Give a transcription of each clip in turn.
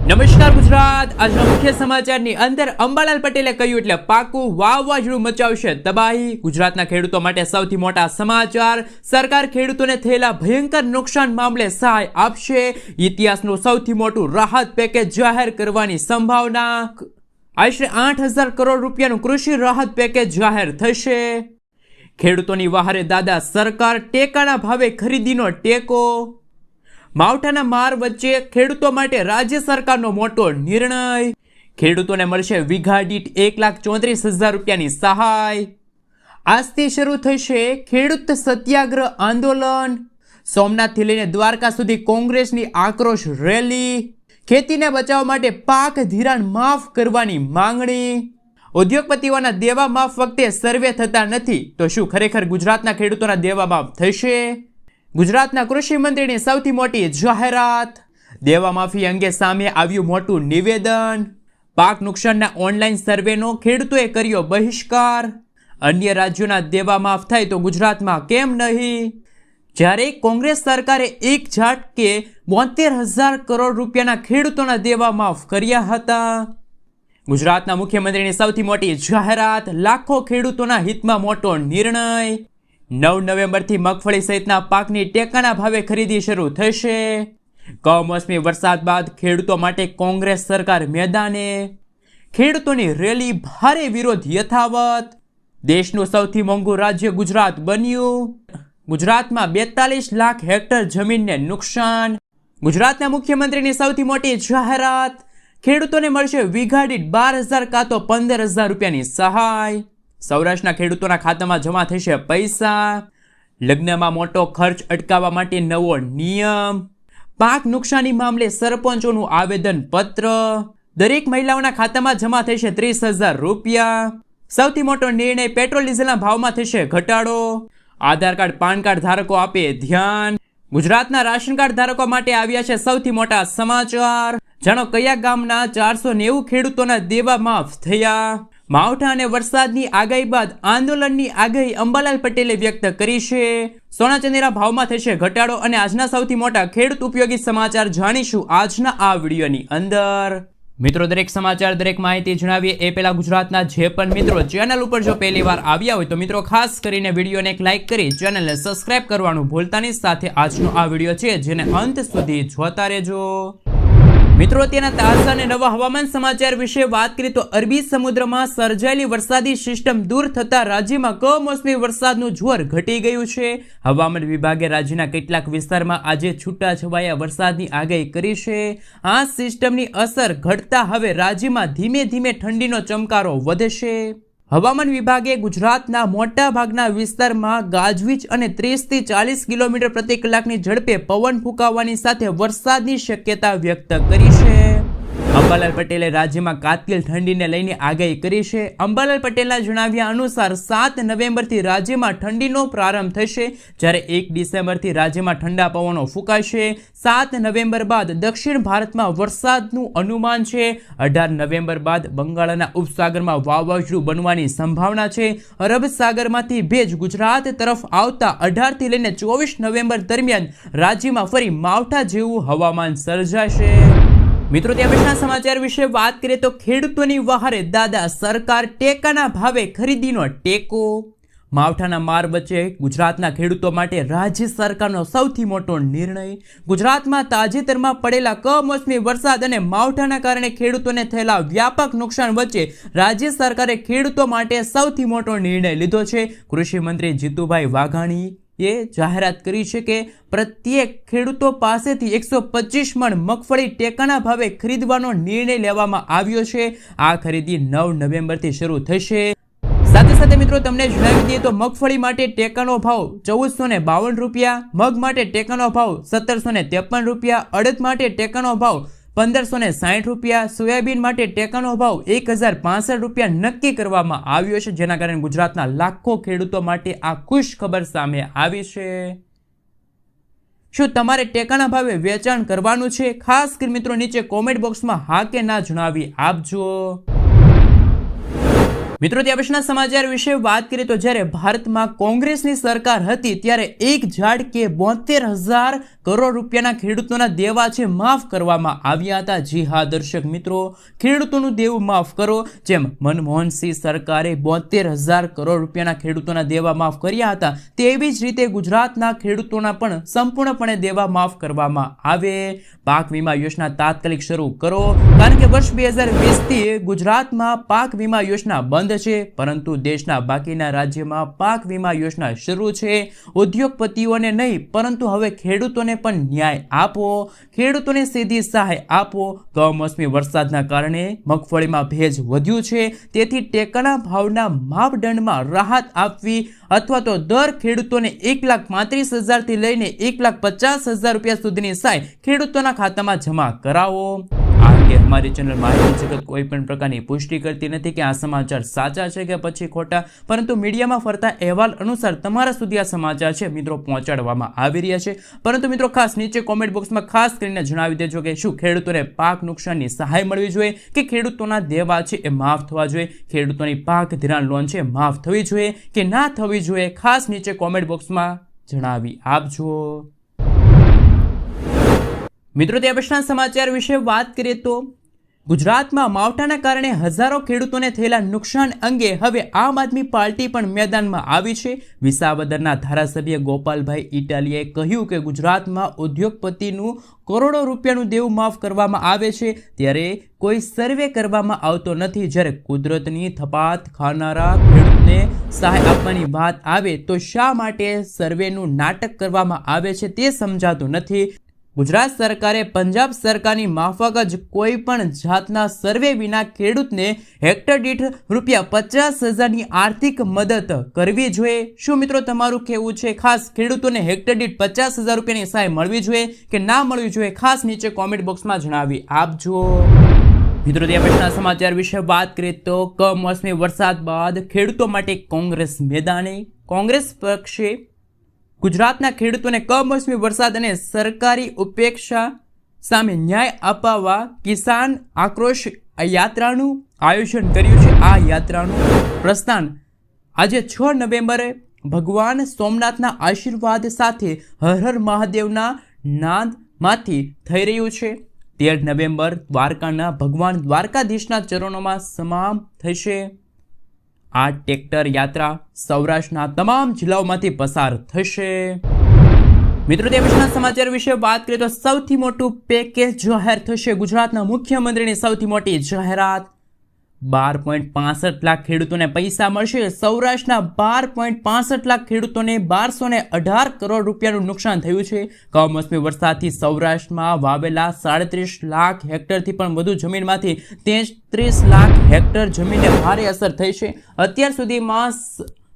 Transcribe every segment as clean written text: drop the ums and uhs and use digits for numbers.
નમસ્કાર ગુજરાત। આજના મુખ્ય સમાચારની અંદર અંબાલાલ પટેલે કહ્યું એટલે પાકું વાવાઝોડું મચાવશે તબાહી। ગુજરાતના ખેડૂતો માટે સૌથી મોટા સમાચાર। સરકાર ખેડૂતોને થયેલા ભયંકર નુકસાન મામલે સહાય આપશે। ઇતિહાસનું સૌથી મોટું રાહત પેકેજ જાહેર કરવાની સંભાવના। આશરે 8,000 કરોડ રૂપિયાનું કૃષિ રાહત પેકેજ જાહેર થશે। ખેડૂતોની વહારે દાદા સરકાર, ટેકાના ભાવે ખરીદીનો ટેકો। માવઠાના માર વચ્ચે ખેડૂતો માટે રાજ્ય સરકારનો મોટો નિર્ણય। ખેડૂતોને મળશે વીઘા દીઠ 1,34,000 રૂપિયાની સહાય। આજથી શરૂ થશે ખેડૂત સત્યાગ્રહ આંદોલન। સોમનાથથી લઈને દ્વારકા સુધી કોંગ્રેસની આક્રોશ રેલી। ખેતીને બચાવવા માટે પાક ધિરાણ માફ કરવાની માંગણી। ઉદ્યોગપતિઓના દેવા માફ વખતે સર્વે થતા નથી, તો શું ખરેખર ગુજરાતના ખેડૂતોના દેવા માફ થશે? ગુજરાતના કૃષિ મંત્રીની સૌથી મોટી જાહેરાત। દેવા માફી અંગે સામે આવ્યું મોટું નિવેદન। પાક નુકસાનના ઓનલાઈન સર્વેનો ખેડૂતોએ કર્યો બહિષ્કાર। અન્ય રાજ્યોના દેવા માફ થાય તો ગુજરાતમાં કેમ નહીં? જ્યારે કોંગ્રેસ સરકારે એક ઝાટકે 72,000 કરોડ રૂપિયાના ખેડૂતોના દેવા માફ કર્યા હતા। ગુજરાતના મુખ્યમંત્રીની સૌથી મોટી જાહેરાત। લાખો ખેડૂતોના હિતમાં મોટો નિર્ણય। 9 નવેમ્બરથી મગફળી સહિતના પાકની ટેકાના ભાવે ખરીદી શરૂ થશે। કમોસમી વરસાદ બાદ ખેડૂતો માટે કોંગ્રેસ સરકાર મેદાને। ખેડૂતોની રેલી, ભારે વિરોધ યથાવત। દેશનું સૌથી મોંઘું રાજ્ય ગુજરાત બન્યું। ગુજરાતમાં 42 લાખ હેક્ટર જમીનને નુકસાન। ગુજરાતના મુખ્યમંત્રીની સૌથી મોટી જાહેરાત। ખેડૂતોને મળશે વીઘા દીઠ 12,000 કાં તો 15,000 રૂપિયાની સહાય। સૌરાષ્ટ્રના ખેડૂતોના ખાતામાં જમા થશે પૈસા। લગ્નમાં મોટો ખર્ચ અટકાવવા માટે નવો નિયમ। પાક નુકસાની મામલે સરપંચોનું આવેદન પત્ર। દરેક મહિલાઓના ખાતામાં જમા થશે 30,000 રૂપિયા। સૌથી મોટો નિર્ણય, પેટ્રોલ ડીઝલના ભાવમાં થશે ઘટાડો। આધાર કાર્ડ, પાન કાર્ડ ધારકો આપે ધ્યાન। ગુજરાતના રાશન કાર્ડ ધારકો માટે આવ્યા છે સૌથી મોટા સમાચાર। જાણો કયા ગામના 490 ખેડૂતોના દેવા માફ થયા। માવઠા અને વરસાદની આગાહી બાદ આંદોલનની આગાહી અંબાલાલ પટેલે વ્યક્ત કરી છે। સોના ચાંદીના ભાવમાં થશે ઘટાડો અને આજના સૌથી મોટા ખેડૂત ઉપયોગી સમાચાર જાણીશું આજના આ વિડીયોની અંદર। મિત્રો, દરેક સમાચાર, દરેક માહિતી જણાવીએ એ પહેલા ગુજરાતના જે પણ મિત્રો ચેનલ ઉપર જો પહેલી વાર આવ્યા હોય તો મિત્રો ખાસ કરીને વિડીયોને એક લાઇક કરી ચેનલને સબસ્ક્રાઇબ કરવાનું ભૂલતા નહીં। સાથે આજનો આ વિડીયો છે જેને અંત સુધી જોતા રહેજો। મિત્રો, તેના તાજા અને નવા હવામાન સમાચાર વિશે વાત કરીએ તો અરબી સમુદ્રમાં સર્જાયેલી વરસાદી સિસ્ટમ દૂર થતા રાજ્યમાં કમોસમી વરસાદનું જોર ઘટી ગયું છે। હવામાન વિભાગે રાજ્યના કેટલાક વિસ્તારમાં આજે છૂટાછવાયા વરસાદની આગાહી કરી છે। આ સિસ્ટમની અસર ઘટતા હવે રાજ્યમાં ધીમે ધીમે ઠંડીનો ચમકારો વધશે। હવામાન વિભાગે ગુજરાતના મોટા ભાગના વિસ્તારમાં ગાજવીજ અને 30 થી 40 કિલોમીટર પ્રતિ કલાકની ઝડપે પવન ફૂંકાવાની સાથે વરસાદની શક્યતા વ્યક્ત કરી છે। અંબાલાલ પટેલે રાજ્યમાં કાતિલ ઠંડીને લઈને આગાહી કરી છે। અંબાલાલ પટેલના જણાવ્યા અનુસાર 7 નવેમ્બરથી રાજ્યમાં ઠંડીનો પ્રારંભ થશે, જ્યારે 1 ડિસેમ્બરથી રાજ્યમાં ઠંડા પવનો ફૂંકાશે। 7 નવેમ્બર બાદ દક્ષિણ ભારતમાં વરસાદનું અનુમાન છે। 18 નવેમ્બર બાદ બંગાળના ઉપસાગરમાં વાવાઝોડું બનવાની સંભાવના છે। અરબ સાગરમાંથી ભેજ ગુજરાત તરફ આવતા 18 થી લઈને 24 નવેમ્બર દરમિયાન રાજ્યમાં ફરી માવઠા જેવું હવામાન સર્જાશે। મિત્રો, ત્યાં પછીના સમાચાર વિશે વાત કરીએ તો ખેડૂતોની વહારે દાદા સરકાર, ટેકાના ભાવે ખરીદીનો ટેકો। માવઠાના માર વચ્ચે ગુજરાતના ખેડૂતો માટે રાજ્ય સરકારનો સૌથી મોટો નિર્ણય। ગુજરાતમાં તાજેતરમાં પડેલા કમોસમી વરસાદ અને માવઠાના કારણે ખેડૂતોને થયેલા વ્યાપક નુકસાન વચ્ચે રાજ્ય સરકારે ખેડૂતો માટે સૌથી મોટો નિર્ણય લીધો છે। કૃષિ મંત્રી જીતુભાઈ વાઘાણી એ જાહેરાત કરી છે કે પ્રત્યેક ખેડૂતો પાસેથી 125 મણ મગફળી ટેકાના ભાવે ખરીદવાનો નિર્ણય લેવામાં આવ્યો છે। આ ખરીદી 9 નવેમ્બરથી શરૂ થશે। સાથે સાથે મિત્રો તમને જણાવી દઈએ તો મગફળી માટે ટેકાનો ભાવ 1,452 રૂપિયા, મગ માટે ટેકાનો ભાવ 1,753 રૂપિયા, અડદ માટે ટેકાનો ભાવ 1,560 રૂપિયા, સોયાબીન માટે ટેકાનો ભાવ 1,065 રૂપિયા નક્કી કરવામાં આવ્યો છે, જેના કારણે ગુજરાતના લાખો ખેડૂતો માટે આ ખુશ ખબર સામે આવી છે। શું તમારે ટેકાના ભાવે વેચાણ કરવાનું છે? ખાસ કરી મિત્રો નીચે કોમેન્ટ બોક્સમાં હા કે ના જણાવી આપજો। મિત્રો ત્યાં પછીના સમાચાર વિશે વાત કરીએ તો જ્યારે ભારતમાં કોંગ્રેસની સરકાર હતી ત્યારે એક ઝાટકે 72,000 કરોડ રૂપિયાના ખેડૂતોના દેવા છે માફ કરવામાં આવ્યા હતા. જી હા દર્શક મિત્રો, ખેડૂતોનું દેવું માફ કરો. જેમ મનમોહનસિંહ સરકારે 72,000 કરોડ રૂપિયાના ખેડૂતોના દેવા માફ કર્યા હતા, તેવી જ રીતે ગુજરાતના ખેડૂતોના પણ સંપૂર્ણપણે દેવા માફ કરવામાં આવે. પાક વીમા યોજના તાત્કાલિક શરૂ કરો, કારણ કે વર્ષ 2020થી ગુજરાતમાં પાક વીમા યોજના બંધ છે, પરંતુ દેશના બાકીના રાજ્યમાં પાક વીમા યોજના શરૂ છે. ઉદ્યોગપતિઓને નહીં પરંતુ હવે ખેડૂતોને પણ ન્યાય આપો, ખેડૂતોને સીધી સહાય આપો. કમોસમી વરસાદના કારણે મગફળીમાં ભેજ વધ્યું છે, તેથી ટેકાના ભાવના માપદંડમાં રાહત આપવી અથવા તો દર ખેડૂતોને 1,35,000 થી લઈને 1,50,000 રૂપિયા સુધીની સહાય ખેડૂતોના ખાતામાં જમા કરાવો. આ અંગે અમારી ચેનલ માહિતી જગત કોઈ પણ પ્રકારની પુષ્ટિ કરતી નથી કે આ સમાચાર સાચા છે કે પછી ખોટા, પરંતુ મીડિયામાં ફરતા અહેવાલ અનુસાર તમારા સુધી આ સમાચાર છે મિત્રો પહોંચાડવામાં આવી રહ્યા છે. પરંતુ મિત્રો ખાસ નીચે કોમેન્ટ બોક્સમાં ખાસ કરીને જણાવી દેજો કે શું ખેડૂતોને પાક નુકસાનની સહાય મળવી જોઈએ કે ખેડૂતોના દેવા છે એ માફ થવા જોઈએ, ખેડૂતોની પાક ધિરાણ લોન છે માફ થવી જોઈએ કે ના થવી જોઈએ. ખાસ નીચે કોમેન્ટ બોક્સમાં જણાવી આપજો. મિત્રો ત્યાં પછીના સમાચાર વિશે વાત કરીએ તો ગુજરાતમાં માવઠાના કારણે હજારો ખેડૂતોને થયેલા નુકસાન અંગે હવે આમ આદમી પાર્ટી પણ મેદાનમાં આવી છે. વિસાવદરના ધારાસભ્ય ગોપાલભાઈ ઇટાલિયાએ કહ્યું કે ગુજરાતમાં ઉદ્યોગપતિનું કરોડો રૂપિયાનું દેવું માફ કરવામાં આવે છે, ત્યારે કોઈ સર્વે કરવામાં આવતો નથી. જ્યારે કુદરતની થપાત ખાનારા ખેડૂતને સહાય આપવાની વાત આવે તો શા માટે સર્વેનું નાટક કરવામાં આવે છે તે સમજાતું નથી. ગુજરાત સરકારે પંજાબ સરકારની માફક જ કોઈ પણ જાતના સર્વે વિના ખેડૂતને હેક્ટર દીઠ ₹50,000ની આર્થિક મદદ કરવી જોઈએ. શું મિત્રો તમારું કહેવું છે? ખાસ ખેડૂતોને હેક્ટર દીઠ 50,000 રૂપિયાની સહાય મળવી જોઈએ કે ના મળવી જોઈએ? ખાસ નીચે કોમેન્ટ બોક્સમાં જણાવી આપજો. મિત્રો ત્યાં પછીના સમાચાર વિશે વાત કરીએ તો કમોસમી વરસાદ બાદ ખેડૂતો માટે કોંગ્રેસ મેદાને. કોંગ્રેસ પક્ષે ગુજરાતના ખેડૂતોને કમોસમી વરસાદ અને સરકારી ઉપેક્ષા સામે ન્યાય અપાવવા કિસાન આક્રોશ યાત્રાનું આયોજન કર્યું છે. આ યાત્રાનું પ્રસ્થાન આજે 6 નવેમ્બરે ભગવાન સોમનાથના આશીર્વાદ સાથે હર હર મહાદેવના નાદમાંથી થઈ રહ્યું છે. 13 નવેમ્બર દ્વારકાના ભગવાન દ્વારકાધીશના ચરણોમાં સમામ થશે. આ ટ્રેક્ટર યાત્રા સૌરાષ્ટ્રના તમામ જિલ્લાઓમાંથી પસાર થશે. મિત્રો ત્યાં પછીના સમાચાર વિશે વાત કરીએ તો સૌથી મોટું પેકેજ જાહેર થશે. ગુજરાતના મુખ્યમંત્રીની સૌથી મોટી જાહેરાત. 12.65 લાખ ખેડૂતોને પૈસા મળશે. સૌરાષ્ટ્રના 12.65 લાખ ખેડૂતોને 1218 કરોડ રૂપિયાનું નુકસાન થયું છે. કમોસમી વરસાદથી સૌરાષ્ટ્રમાં વાવેલા 37 લાખ હેક્ટરથી પણ વધુ જમીનમાંથી 33 લાખ હેક્ટર જમીનને ભારે અસર થઈ છે. અત્યાર સુધીમાં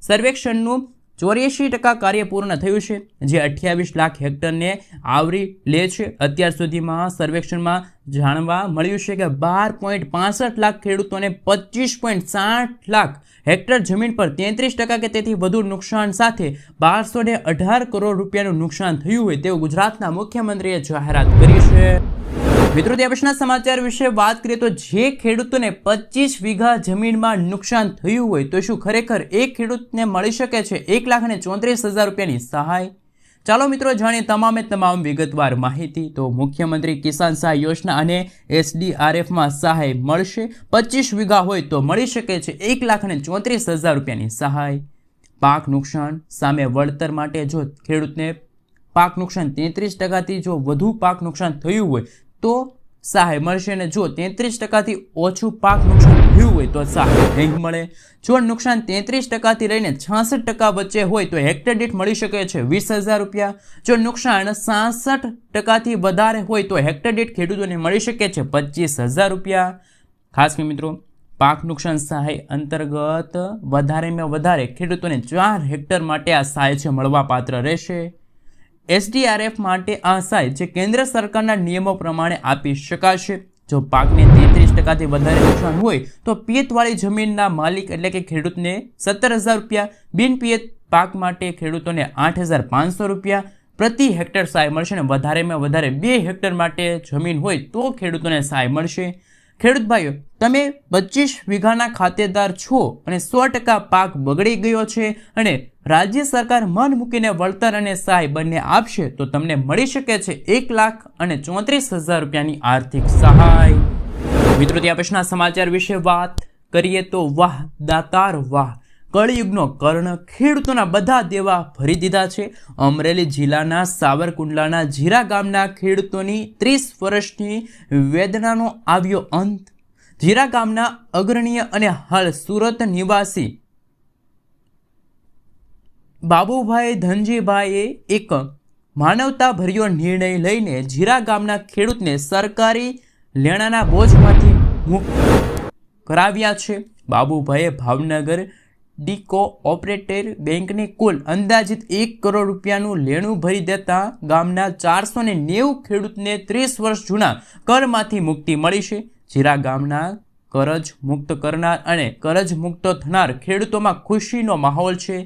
સર્વેક્ષણનું 84% કાર્ય પૂર્ણ થયું છે, જે 28 લાખ હેક્ટરને આવરી લે છે. અત્યાર સુધીમાં સર્વેક્ષણમાં જાણવા મળ્યું છે કે 12.65 લાખ ખેડૂતોને 25.60 લાખ હેક્ટર જમીન પર 33% કે તેથી વધુ નુકસાન સાથે 1218 કરોડ રૂપિયાનું નુકસાન થયું હોય તેવું ગુજરાતના મુખ્યમંત્રીએ જાહેરાત કરી છે. મિત્રો ત્યાં પછીના સમાચાર વિશે વાત કરીએ તો જે ખેડૂતોને 25 વીઘા જમીનમાં નુકસાન થયું હોય તો શું ખરેખર એક ખેડૂતને મળી શકે છે 1,34,000 રૂપિયાની સહાય? ચાલો મિત્રો જાણીએ તમામ વિગતવાર માહિતી. તો મુખ્યમંત્રી કિસાન સહાય યોજના અને SDRFમાં સહાય મળશે. 25 વીઘા હોય તો મળી શકે છે 1,34,000 રૂપિયાની સહાય. પાક નુકસાન સામે વળતર માટે જો ખેડૂતને પાક નુકસાન 33%થી જો વધુ પાક નુકસાન થયું હોય તો સહાય મળશે, અને જો 33%થી ઓછું પાક નુકસાન થયું હોય તો સહાય નહીં મળે. જો નુકસાન 33%થી લઈને 66% વચ્ચે હોય તો હેક્ટર દીઠ મળી શકે છે 20,000 રૂપિયા. જો નુકસાન 66%થી વધારે હોય તો હેક્ટર દીઠ ખેડૂતોને મળી શકે છે 25,000 રૂપિયા. ખાસ કરીને મિત્રો પાક નુકસાન સહાય અંતર્ગત વધારેમાં વધારે ખેડૂતોને 4 હેક્ટર માટે આ સહાય છે મળવા પાત્ર રહેશે. SDRF માટે આ સહાય જે કેન્દ્ર સરકારના નિયમો પ્રમાણે આપી શકાશે. જો પાકને 33%થી વધારે નુકસાન હોય તો પિયતવાળી જમીનના માલિક એટલે કે ખેડૂતને 17,000 રૂપિયા, બિનપિયત પાક માટે ખેડૂતોને 8,500 રૂપિયા પ્રતિ હેક્ટર સહાય મળશે, અને વધારેમાં વધારે 2 હેક્ટર માટે જમીન હોય તો ખેડૂતોને સહાય મળશે. ખેડૂત ભાઈઓ, તમે 25 વીઘાના ખાતેદાર છો અને 100% પાક બગડી ગયો છે અને રાજ્ય સરકાર મન મૂકીને વળતર અને સહાય બંને આપશે તો તમને મળી શકે છે 1,34,000 રૂપિયાની આર્થિક સહાય. મિત્રો, ત્યાં પછીના સમાચાર વિશે વાત કરીએ તો વાહ દાતાર વાહ, કળિયુગનો કર્ણ, ખેડૂતોના બધા દેવા ભરી દીધા છે. અમરેલી જિલ્લાના સાવરકુંડલાના જીરા ગામના ખેડૂતોની 30 વર્ષની વેદનાનો આવ્યો અંત. જીરા ગામના અગ્રણીય અને હાલ સુરત નિવાસી બાબુભાઈ ધનજીભાઈએ એક માનવતાભર્યો નિર્ણય લઈને જીરા ગામના ખેડૂતને સરકારી લેણાના બોજમાંથી મુક્ત કરાવ્યા છે. બાબુભાઈએ ભાવનગર ડીકો ઓપરેટર બેંકને કુલ અંદાજિત 1 કરોડ રૂપિયાનું લેણું ભરી દેતા ગામના 490 ખેડૂતને 30 વર્ષ જૂના કરમાંથી મુક્તિ મળી છે. જીરા ગામના કરજ મુક્ત કરનાર અને કરજ મુક્ત થનાર ખેડૂતોમાં ખુશીનો માહોલ છે.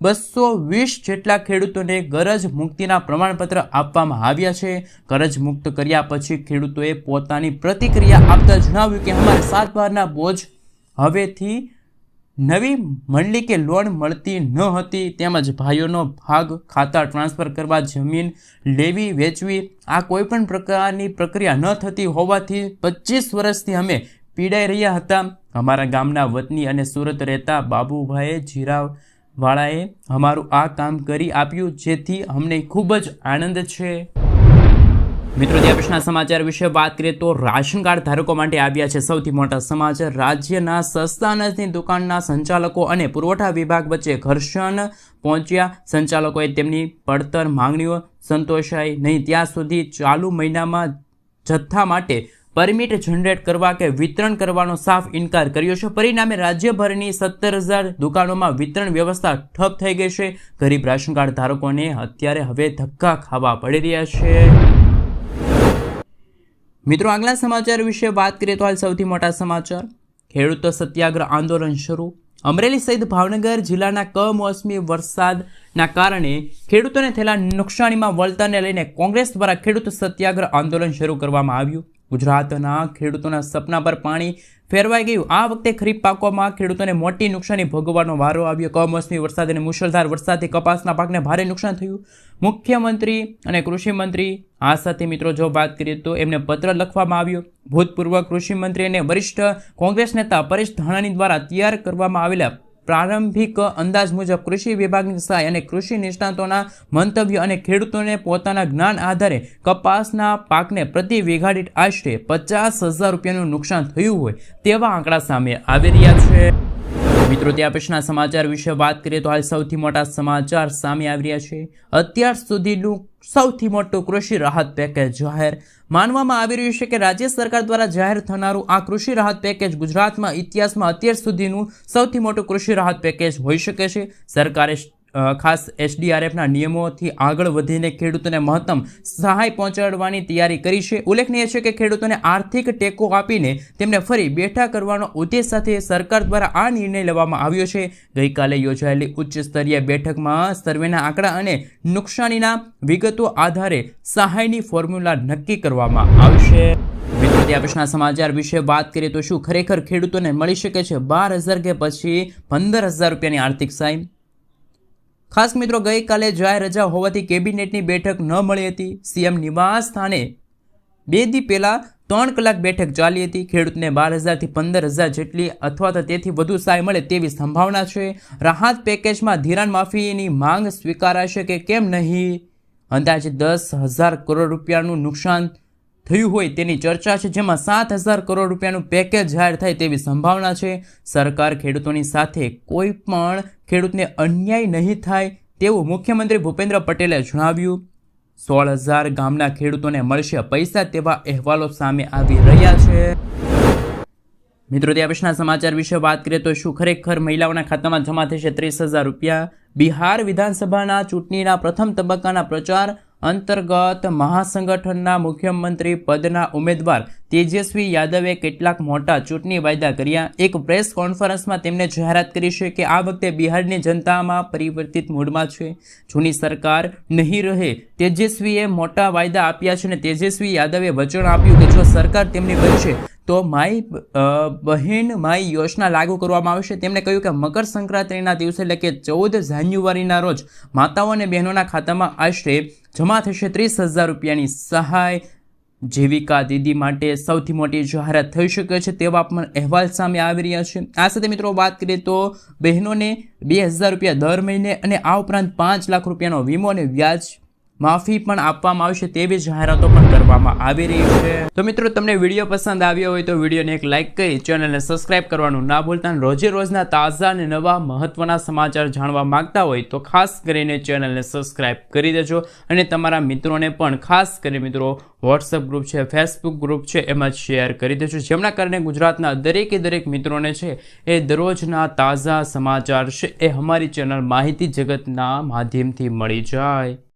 220 જેટલા ખેડૂતોને કરજ મુક્તિના પ્રમાણપત્ર આપવામાં આવ્યા છે. કરજ મુક્ત કર્યા પછી ખેડૂતોએ પોતાની પ્રતિક્રિયા આપતા જણાવ્યું કે અમારે 7 બારના બોજ હવેથી નવી મંડળી કે લોન મળતી ન હતી, તેમજ ભાઈઓનો ભાગ ખાતા ટ્રાન્સફર કરવા, જમીન લેવી વેચવી આ કોઈ પણ પ્રકારની પ્રક્રિયા ન થતી હોવાથી 25 વર્ષથી અમે પીડાઈ રહ્યા હતા. અમારા ગામના વતની અને સુરત રહેતા બાબુભાઈએ જીરાવાળાએ અમારું આ કામ કરી આપ્યું, જેથી અમને ખૂબ જ આનંદ છે. મિત્રો, ત્યાં પછીના સમાચાર વિશે વાત કરીએ તો રાશન કાર્ડ ધારકો માટે આવ્યા છે સૌથી મોટા સમાચાર. રાજ્યના સસ્તા અનાજની દુકાનના સંચાલકો અને પુરવઠા વિભાગ વચ્ચે ઘર્ષણ પહોંચ્યા. સંચાલકોએ તેમની પડતર માંગણીઓ સંતોષાય નહીં ત્યાં સુધી ચાલુ મહિનામાં જથ્થા માટે પરમિટ જનરેટ કરવા કે વિતરણ કરવાનો સાફ ઇનકાર કર્યો છે. પરિણામે રાજ્યભરની 17,000 દુકાનોમાં વિતરણ વ્યવસ્થા ઠપ થઈ ગઈ છે. ગરીબ રાશન કાર્ડ ધારકોને અત્યારે હવે ધક્કા ખાવા પડી રહ્યા છે. મિત્રો, આગલા સમાચાર વિશે વાત કરીએ તો હાલ સૌથી મોટા સમાચાર. ખેડૂતો સત્યાગ્રહ આંદોલન શરૂ. અમરેલી સહિત ભાવનગર જિલ્લાના કમોસમી વરસાદના કારણે ખેડૂતોને થયેલા નુકસાનીમાં વળતરને લઈને કોંગ્રેસ દ્વારા ખેડૂત સત્યાગ્રહ આંદોલન શરૂ કરવામાં આવ્યું. ગુજરાતના ખેડૂતોના સપના પર પાણી ફેરવાઈ ગયું. આ વખતે ખરીફ પાકોમાં ખેડૂતોને મોટી નુકસાની ભોગવવાનો વારો આવ્યો. કમોસમી વરસાદ અને મુશળધાર વરસાદથી કપાસના પાકને ભારે નુકસાન થયું. મુખ્યમંત્રી અને કૃષિમંત્રી આ સાથે મિત્રો જો વાત કરીએ તો એમને પત્ર લખવામાં આવ્યો. ભૂતપૂર્વ કૃષિમંત્રી અને વરિષ્ઠ કોંગ્રેસ નેતા પરેશ ધાનાણી દ્વારા તૈયાર કરવામાં આવેલા પ્રારંભિક અંદાજ મુજબ કૃષિ વિભાગની સહાય અને કૃષિ નિષ્ણાતોના મંતવ્યો અને ખેડૂતોને પોતાના જ્ઞાન આધારે કપાસના પાકને પ્રતિ વીઘા દીઠ આશરે 50,000 રૂપિયાનું નુકસાન થયું હોય તેવા આંકડા સામે આવી રહ્યા છે. મિત્રો, ત્યાં પછીના સમાચાર વિશે વાત કરીએ તો હાલ સૌથી મોટા સમાચાર સામે આવી રહ્યા છે. અત્યાર સુધીનું સૌથી મોટું કૃષિ રાહત પેકેજ જાહેર. માનવામાં આવી રહ્યું છે કે રાજ્ય સરકાર દ્વારા જાહેર થનારું આ કૃષિ રાહત પેકેજ ગુજરાતમાં ઇતિહાસમાં અત્યાર સુધીનું સૌથી મોટું કૃષિ રાહત પેકેજ હોઈ શકે છે. સરકારે ખાસ SDRFના નિયમોથી આગળ વધીને ખેડૂતોને મહત્તમ સહાય પહોંચાડવાની તૈયારી કરી છે. ઉલ્લેખનીય છે કે ખેડૂતોને આર્થિક ટેકો આપીને તેમને ફરી બેઠા કરવાનો ઉદ્દેશ સાથે સરકાર દ્વારા આ નિર્ણય લેવામાં આવ્યો છે. ગઈકાલે યોજાયેલી ઉચ્ચ સ્તરીય બેઠકમાં સર્વેના આંકડા અને નુકસાનીના વિગતો આધારે સહાયની ફોર્મ્યુલા નક્કી કરવામાં આવશે. મિત્રો, ત્યાં પછીના સમાચાર વિશે વાત કરીએ તો શું ખરેખર ખેડૂતોને મળી શકે છે 12,000 કે પછી 15,000 રૂપિયાની આર્થિક સહાય? ખાસ મિત્રો, ગઈકાલે જાહેર રજા હોવાથી કેબિનેટની બેઠક ન મળી હતી. CM નિવાસ સ્થાને 2 દી પહેલા 3 કલાક બેઠક ચાલી હતી. ખેડૂતને 12,000 થી 15,000 જેટલી અથવા તો તેથી વધુ સહાય મળે તેવી સંભાવના છે. રાહત પેકેજમાં ધિરાણ માફીની માંગ સ્વીકારાશે કે કેમ નહીં? અંદાજે 10,000 કરોડ રૂપિયાનું નુકસાન થયું હોય તેની ચર્ચા છે, જેમાં 7,000 કરોડ રૂપિયાનું પેકેજ જાહેર થાય તેવી સંભાવના છે. સરકાર ખેડૂતોની સાથે કોઈ પણ ખેડૂતને અન્યાય નહીં થાય તેવું મુખ્યમંત્રી ભૂપેન્દ્ર પટેલે જણાવ્યું. 16,000 ગામના ખેડૂતોને મળશે પૈસા તેવા અહેવાલો સામે આવી રહ્યા છે. મિત્રો, ત્યાં પછીના સમાચાર વિશે વાત કરીએ તો શું ખરેખર મહિલાઓના ખાતામાં જમા થશે 30,000 રૂપિયા? બિહાર વિધાનસભાના ચૂંટણીના પ્રથમ તબક્કાના પ્રચાર અંતર્ગત મહાસંગઠનના મુખ્યમંત્રી પદના ઉમેદવાર તેજસ્વી યાદવે કેટલાક મોટા ચૂંટણી વાયદા કર્યા. એક પ્રેસ કોન્ફરન્સમાં તેમણે જાહેરાત કરી છે કે આ વખતે બિહારની જનતામાં પરિવર્તિત મૂડમાં છે. જૂની સરકાર નહીં રહે. તેજસ્વીએ મોટા વાયદા આપ્યા છે અને તેજસ્વી યાદવે વચન આપ્યું કે જો સરકાર તેમની બનશે તો બહેન માઈ યોજના લાગુ કરવામાં આવશે. તેમણે કહ્યું કે મકર સંક્રાંતિના દિવસે એટલે કે 14 જાન્યુઆરીના રોજ માતાઓ અને બહેનોના ખાતામાં આશરે જમા થશે 30,000 રૂપિયાની સહાય. જીવિકા દીદી માટે સૌથી મોટી જાહેરાત થઈ શકે છે તેવા પણ અહેવાલ સામે આવી રહ્યા છે. આ સાથે મિત્રો વાત કરીએ તો બહેનોને 2,000 રૂપિયા દર મહિને અને આ ઉપરાંત 5 લાખ રૂપિયાનો વીમો અને વ્યાજ માફી પણ આપવામાં આવશે તેવી જાહેરાતો પણ કરવામાં આવી રહી છે. તો મિત્રો તમને વિડીયો પસંદ આવ્યો હોય તો વિડીયોને એક લાઇક કરી ચેનલને સબસ્ક્રાઇબ કરવાનું ના ભૂલતા. રોજે રોજના તાજા અને નવા મહત્વના સમાચાર જાણવા માંગતા હોય તો ખાસ કરીને ચેનલને સબસ્ક્રાઇબ કરી દેજો અને તમારા મિત્રોને પણ ખાસ કરીને મિત્રો વોટ્સઅપ ગ્રુપ છે, ફેસબુક ગ્રુપ છે એમાં શેર કરી દેજો, જેમના કારણે ગુજરાતના દરેક મિત્રોને છે એ દરરોજના તાજા સમાચાર છે એ અમારી ચેનલ માહિતી જગતના માધ્યમથી મળી જાય.